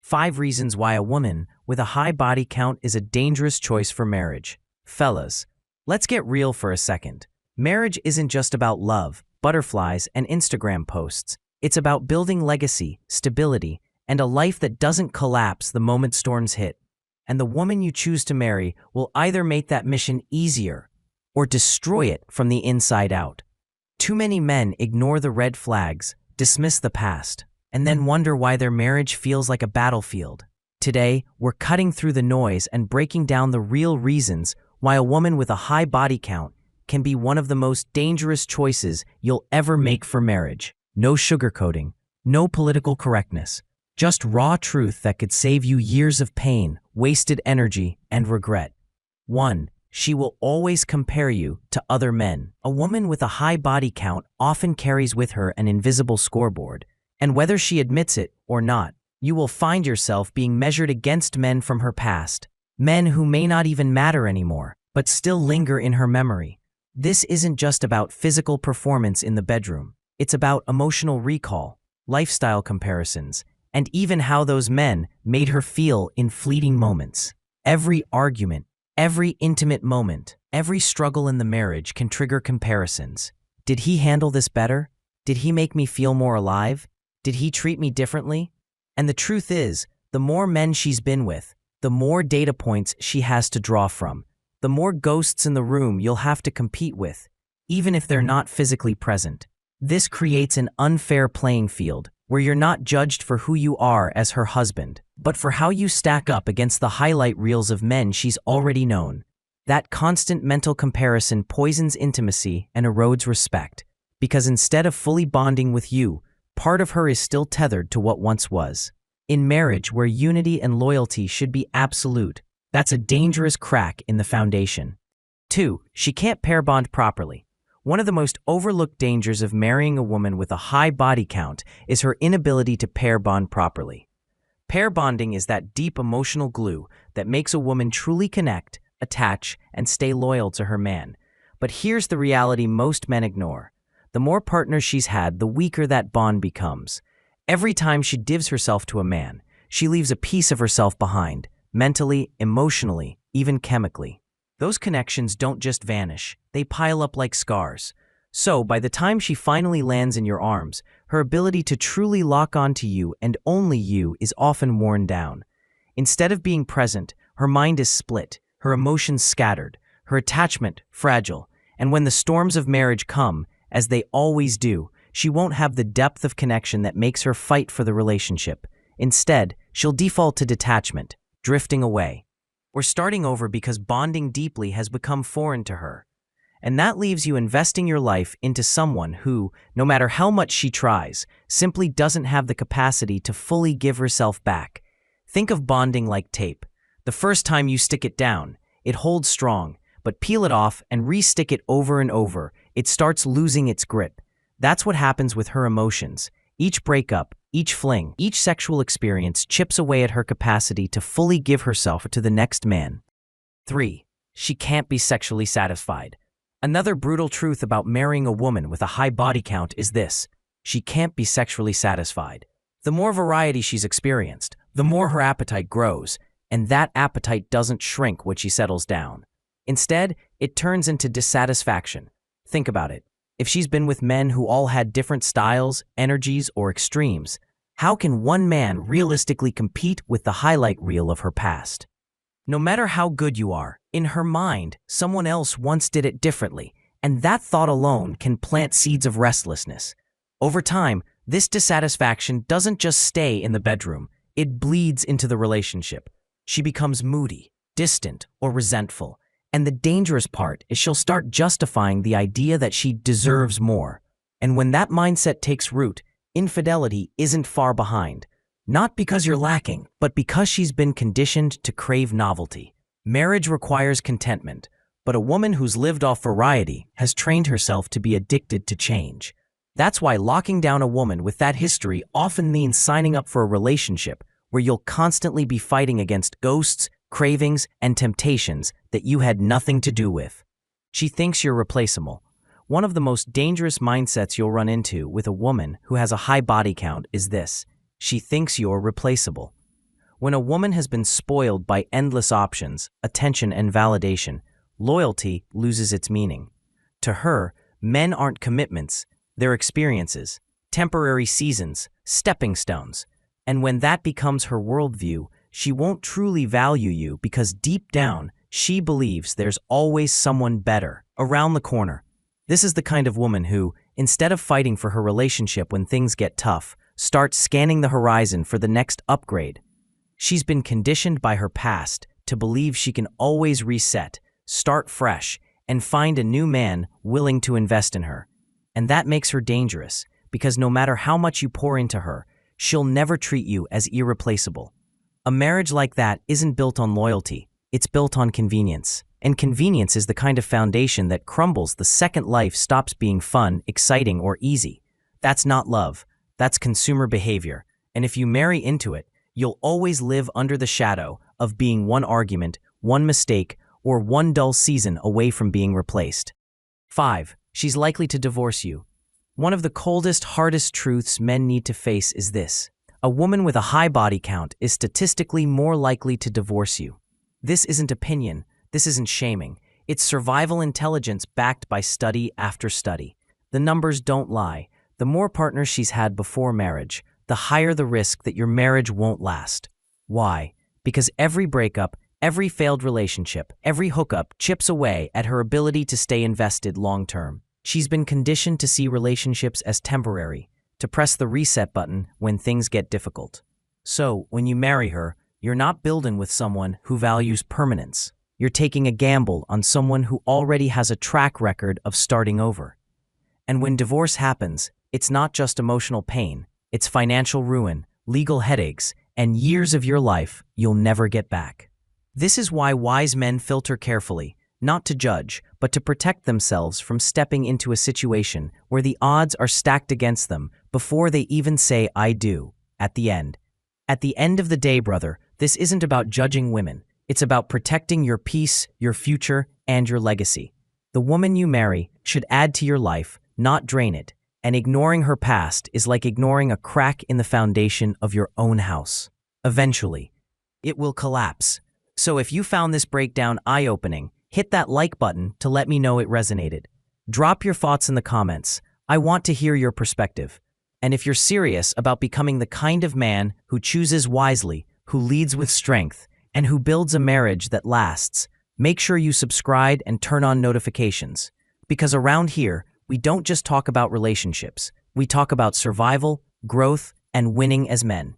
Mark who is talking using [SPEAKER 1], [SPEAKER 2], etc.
[SPEAKER 1] 5 reasons why a woman with a high body count is a dangerous choice for marriage. Fellas, let's get real for a second. Marriage isn't just about love, butterflies, and Instagram posts. It's about building legacy, stability, and a life that doesn't collapse the moment storms hit. And the woman you choose to marry will either make that mission easier or destroy it from the inside out. Too many men ignore the red flags, dismiss the past, and then wonder why their marriage feels like a battlefield. Today, we're cutting through the noise and breaking down the real reasons why a woman with a high body count can be one of the most dangerous choices you'll ever make for marriage. No sugarcoating, no political correctness, just raw truth that could save you years of pain, wasted energy, and regret. 1. She will always compare you to other men. A woman with a high body count often carries with her an invisible scoreboard, and whether she admits it or not, you will find yourself being measured against men from her past, men who may not even matter anymore, but still linger in her memory. This isn't just about physical performance in the bedroom. It's about emotional recall, lifestyle comparisons, and even how those men made her feel in fleeting moments. Every argument, every intimate moment, every struggle in the marriage can trigger comparisons. Did he handle this better? Did he make me feel more alive? Did he treat me differently? And the truth is, the more men she's been with, the more data points she has to draw from, the more ghosts in the room you'll have to compete with, even if they're not physically present. This creates an unfair playing field where you're not judged for who you are as her husband, but for how you stack up against the highlight reels of men she's already known. That constant mental comparison poisons intimacy and erodes respect, because instead of fully bonding with you, part of her is still tethered to what once was. In marriage, where unity and loyalty should be absolute, that's a dangerous crack in the foundation. 2. She can't pair bond properly. One of the most overlooked dangers of marrying a woman with a high body count is her inability to pair bond properly. Pair bonding is that deep emotional glue that makes a woman truly connect, attach, and stay loyal to her man. But here's the reality most men ignore. The more partners she's had, the weaker that bond becomes. Every time she gives herself to a man, she leaves a piece of herself behind, mentally, emotionally, even chemically. Those connections don't just vanish, they pile up like scars. So, by the time she finally lands in your arms, her ability to truly lock onto you and only you is often worn down. Instead of being present, her mind is split, her emotions scattered, her attachment fragile, and when the storms of marriage come, as they always do, she won't have the depth of connection that makes her fight for the relationship. Instead, she'll default to detachment, drifting away, or starting over because bonding deeply has become foreign to her. And that leaves you investing your life into someone who, no matter how much she tries, simply doesn't have the capacity to fully give herself back. Think of bonding like tape. The first time you stick it down, it holds strong, but peel it off and re-stick it over and over, it starts losing its grip. That's what happens with her emotions. Each breakup, each fling, each sexual experience chips away at her capacity to fully give herself to the next man. 3. She can't be sexually satisfied. Another brutal truth about marrying a woman with a high body count is this: she can't be sexually satisfied. The more variety she's experienced, the more her appetite grows, and that appetite doesn't shrink when she settles down. Instead, it turns into dissatisfaction. Think about it. If she's been with men who all had different styles, energies, or extremes, how can one man realistically compete with the highlight reel of her past? No matter how good you are, in her mind, someone else once did it differently, and that thought alone can plant seeds of restlessness. Over time, this dissatisfaction doesn't just stay in the bedroom, it bleeds into the relationship. She becomes moody, distant, or resentful. And the dangerous part is she'll start justifying the idea that she deserves more. And when that mindset takes root, infidelity isn't far behind. Not because you're lacking, but because she's been conditioned to crave novelty. Marriage requires contentment, but a woman who's lived off variety has trained herself to be addicted to change. That's why locking down a woman with that history often means signing up for a relationship where you'll constantly be fighting against ghosts, cravings, and temptations that you had nothing to do with. She thinks you're replaceable. One of the most dangerous mindsets you'll run into with a woman who has a high body count is this: she thinks you're replaceable. When a woman has been spoiled by endless options, attention, and validation, loyalty loses its meaning. To her, men aren't commitments, they're experiences, temporary seasons, stepping stones. And when that becomes her worldview, she won't truly value you because deep down, she believes there's always someone better around the corner. This is the kind of woman who, instead of fighting for her relationship when things get tough, starts scanning the horizon for the next upgrade. She's been conditioned by her past to believe she can always reset, start fresh, and find a new man willing to invest in her. And that makes her dangerous, because no matter how much you pour into her, she'll never treat you as irreplaceable. A marriage like that isn't built on loyalty, it's built on convenience. And convenience is the kind of foundation that crumbles the second life stops being fun, exciting, or easy. That's not love, that's consumer behavior. And if you marry into it, you'll always live under the shadow of being one argument, one mistake, or one dull season away from being replaced. 5. She's likely to divorce you. One of the coldest, hardest truths men need to face is this: a woman with a high body count is statistically more likely to divorce you. This isn't opinion, this isn't shaming. It's survival intelligence backed by study after study. The numbers don't lie. The more partners she's had before marriage, the higher the risk that your marriage won't last. Why? Because every breakup, every failed relationship, every hookup chips away at her ability to stay invested long-term. She's been conditioned to see relationships as temporary, to press the reset button when things get difficult. So, when you marry her, you're not building with someone who values permanence. You're taking a gamble on someone who already has a track record of starting over. And when divorce happens, it's not just emotional pain, it's financial ruin, legal headaches, and years of your life you'll never get back. This is why wise men filter carefully, not to judge, but to protect themselves from stepping into a situation where the odds are stacked against them before they even say "I do" at the end. At the end of the day, brother, this isn't about judging women. It's about protecting your peace, your future, and your legacy. The woman you marry should add to your life, not drain it, and ignoring her past is like ignoring a crack in the foundation of your own house. Eventually, it will collapse. So if you found this breakdown eye-opening, hit that like button to let me know it resonated. Drop your thoughts in the comments. I want to hear your perspective. And if you're serious about becoming the kind of man who chooses wisely, who leads with strength, and who builds a marriage that lasts, make sure you subscribe and turn on notifications. Because around here, we don't just talk about relationships. We talk about survival, growth, and winning as men.